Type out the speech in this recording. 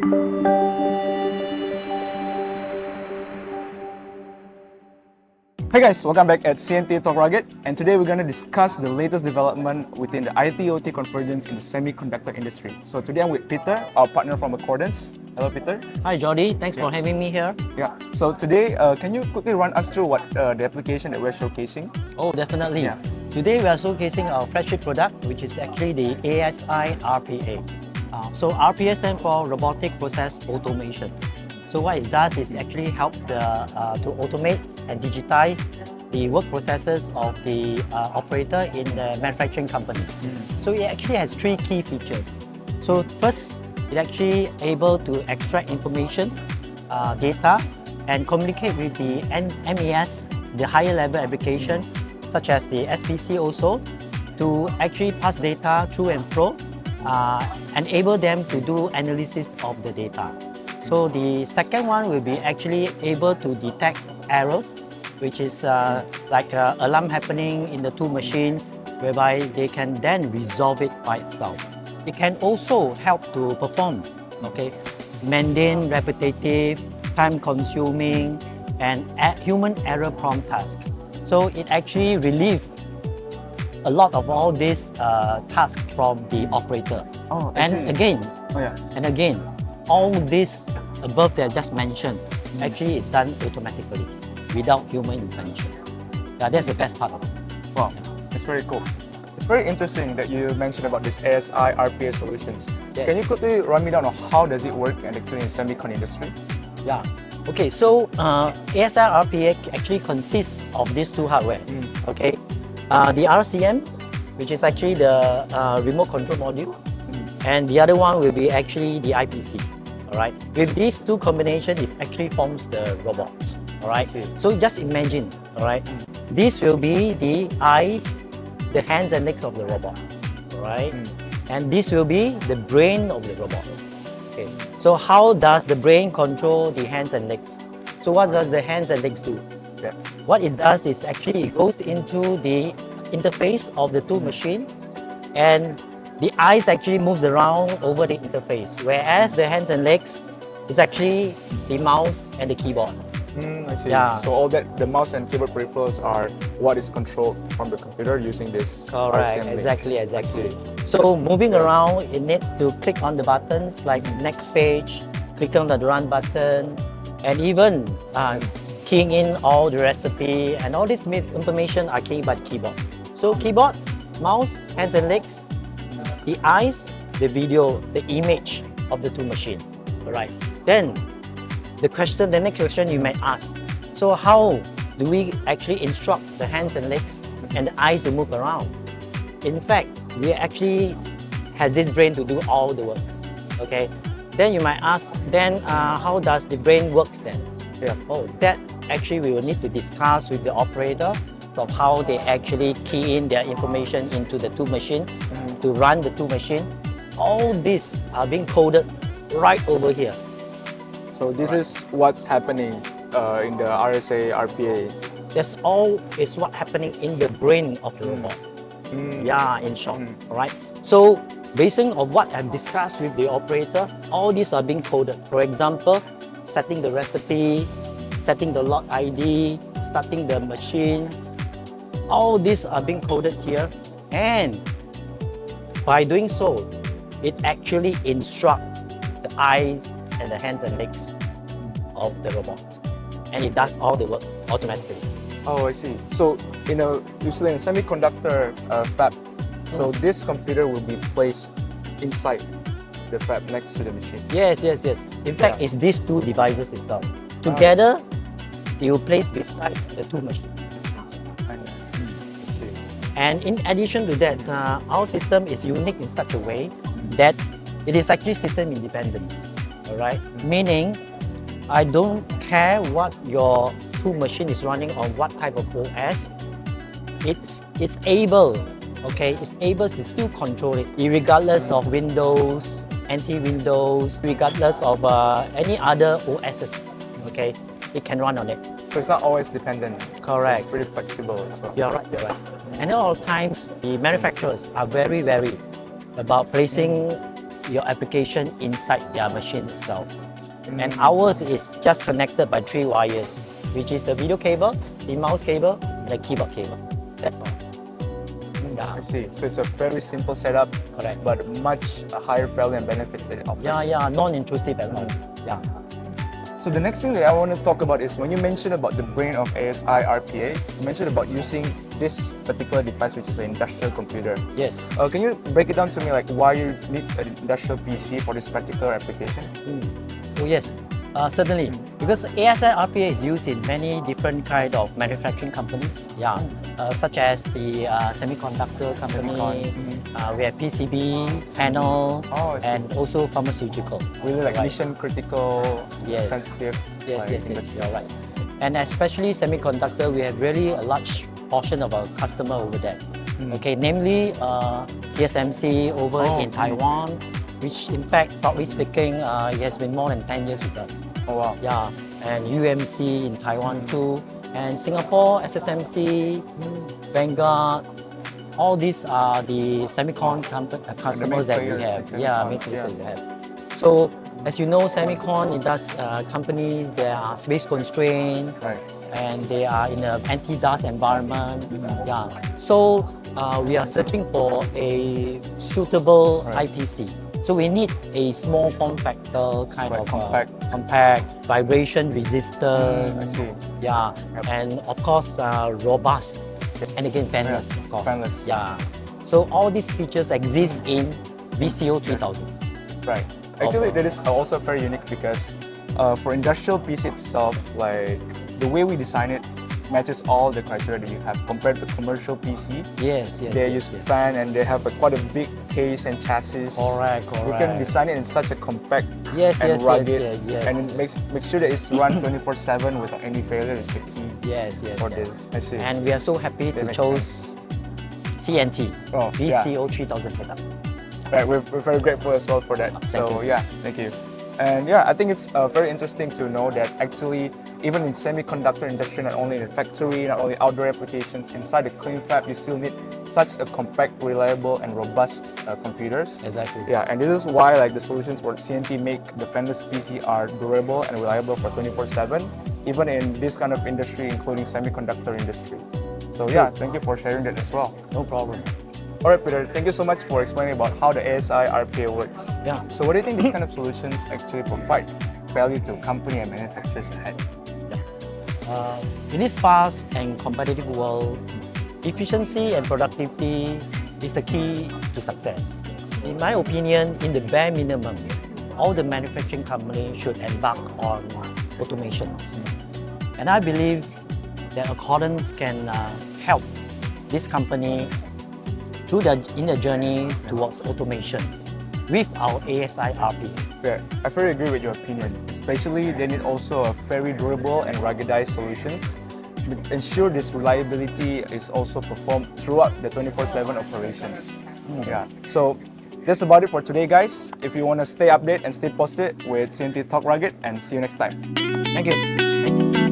Hey guys, welcome back at CNT Talk Rugged, and today we're going to discuss the latest development within the IT/OT convergence in the semiconductor industry. So today I'm with Peter, our partner from Accordance. Hello Peter. Hi Jordi, thanks for having me here. Yeah, so today can you quickly run us through what the application that we're showcasing? Oh, definitely. Yeah. Today we are showcasing our flagship product, which is actually the ASI-RPA. So RPA stands for Robotic Process Automation. So what it does is actually help to automate and digitize the work processes of the operator in the manufacturing company. So it actually has three key features. So first, it actually able to extract information, data, and communicate with the MES, the higher level application, such as the SPC also, to actually pass data through and fro, enable them to do analysis of the data. So the second one will be actually able to detect errors, which is like an alarm happening in the two machine, whereby they can then resolve it by itself. It can also help to perform, mundane, repetitive, time-consuming, and human error prone task. So it actually relieves a lot of all these tasks from the operator. Oh, and again, all this above that I just mentioned, actually is done automatically without human intervention. That's the best part of it. Wow, it's very cool. It's very interesting that you mentioned about this ASI-RPA solutions. Yes. Can you quickly run me down on how does it work actually in the semicon industry? Yeah. Okay, so ASI-RPA actually consists of these two hardware. The RCM, which is actually the remote control module, and the other one will be actually the IPC. All right. With these two combinations, it actually forms the robot. All right. So just imagine. All right. This will be the eyes, the hands and legs of the robot. All right. And this will be the brain of the robot. Okay. So how does the brain control the hands and legs? So what does the hands and legs do? Yeah. What it does is actually it goes into the interface of the two machines, and the eyes actually moves around over the interface, whereas the hands and legs is actually the mouse and the keyboard. I see. Yeah. So all that, the mouse and keyboard peripherals are what is controlled from the computer using this Correct, RCM link. exactly. So moving around, it needs to click on the buttons like next page, click on the run button, and even keying in all the recipe, and all this information are keyed by the keyboard. So keyboard, mouse, hands and legs, the eyes, the video, the image of the two machines. All right. Then the next question you might ask, so how do we actually instruct the hands and legs and the eyes to move around? In fact, we actually has this brain to do all the work. Okay. Then you might ask, then how does the brain works then? Yeah. Oh, that actually we will need to discuss with the operator of how they actually key in their information into the two machine to run the two machine. All these are being coded right over here. So this is what's happening in the RSA-RPA. That's all is what's happening in the brain of the robot. Yeah, in short. All right. So based on what I've discussed with the operator, all these are being coded. For example, setting the recipe, setting the lot ID, starting the machine. All these are being coded here, and by doing so, it actually instructs the eyes and the hands and legs of the robot, and it does all the work automatically. Oh, I see. So usually in a semiconductor fab, so this computer will be placed inside the fab next to the machine. Yes. In fact, it's these two devices itself. Together, you place beside the two machines. And in addition to that, our system is unique in such a way that it is actually system independent. All right, meaning I don't care what your two machine is running on, what type of OS. It's able to still control it, regardless of Windows, anti-Windows, regardless of any other OSs. Okay, it can run on it. So it's not always dependent. Correct. So it's pretty flexible as well. You're right. And a lot of times, the manufacturers are very about placing your application inside their machine itself. And ours is just connected by 3 wires, which is the video cable, the mouse cable, and the keyboard cable. That's all. I see. So it's a very simple setup, Correct. but much higher value and benefits that it offers. Non-intrusive at all. Yeah. So the next thing that I want to talk about is when you mentioned about the brain of ASI-RPA, you mentioned about using this particular device, which is an industrial computer. Yes. Can you break it down to me, like why you need an industrial PC for this particular application? Oh yes, certainly. Because ASI-RPA is used in many different kind of manufacturing companies. Yeah, such as the semiconductor company. We have PCB, panel, and also pharmaceutical. Really like mission critical, Yes. sensitive. Yes, you're right. And especially semiconductor, we have really a large portion of our customer over there. Okay, namely TSMC over in Taiwan, which in fact, proudly speaking, it has been more than 10 years with us. Oh wow. Yeah, and UMC in Taiwan too, and Singapore, SSMC, Vanguard, all these are the Semicon customers that we have. Yeah, main players we have. So, as you know, Semicon, it does companies, they are space constrained, and they are in an anti-dust environment. Yeah, so we are searching for a suitable IPC. So we need a small form factor kind of compact, vibration resistant. I see. Yeah, and of course robust, and again fanless, of course. Fanless. Yeah. So all these features exist in VCO 3000. Right. Actually, that is also very unique because for industrial PC itself, like the way we design it matches all the criteria that you have compared to commercial PC. Yes. They use fan and they have quite a big case and chassis. Correct. You can design it in such a compact Yes, and rugged, yes. and it make sure that it's run 24/7 without any failure is the key Yes. for this. I see. And we are so happy to makes choose CNT, VCO 3000 product. Right, we're very grateful as well for that. Thank you. And I think it's very interesting to know that actually, even in semiconductor industry, not only in the factory, not only outdoor applications, inside the clean fab, you still need such a compact, reliable, and robust computers. Exactly. Yeah, and this is why like the solutions for CNT make the fanless PC are durable and reliable for 24/7, even in this kind of industry, including semiconductor industry. So thank you for sharing that as well. No problem. All right, Peter, thank you so much for explaining about how the ASI-RPA works. Yeah. So what do you think these kind of solutions actually provide value to company and manufacturers ahead? In this fast and competitive world, efficiency and productivity is the key to success. In my opinion, in the bare minimum, all the manufacturing companies should embark on automations. And I believe that Accordance can help this company in the journey towards automation with our ASI-RPA. Yeah, I fully agree with your opinion. Especially, they need also a very durable and ruggedized solutions. Ensure this reliability is also performed throughout the 24/7 operations. Yeah. So that's about it for today, guys. If you want to stay updated and stay posted with CNT Talk Rugged, and see you next time. Thank you.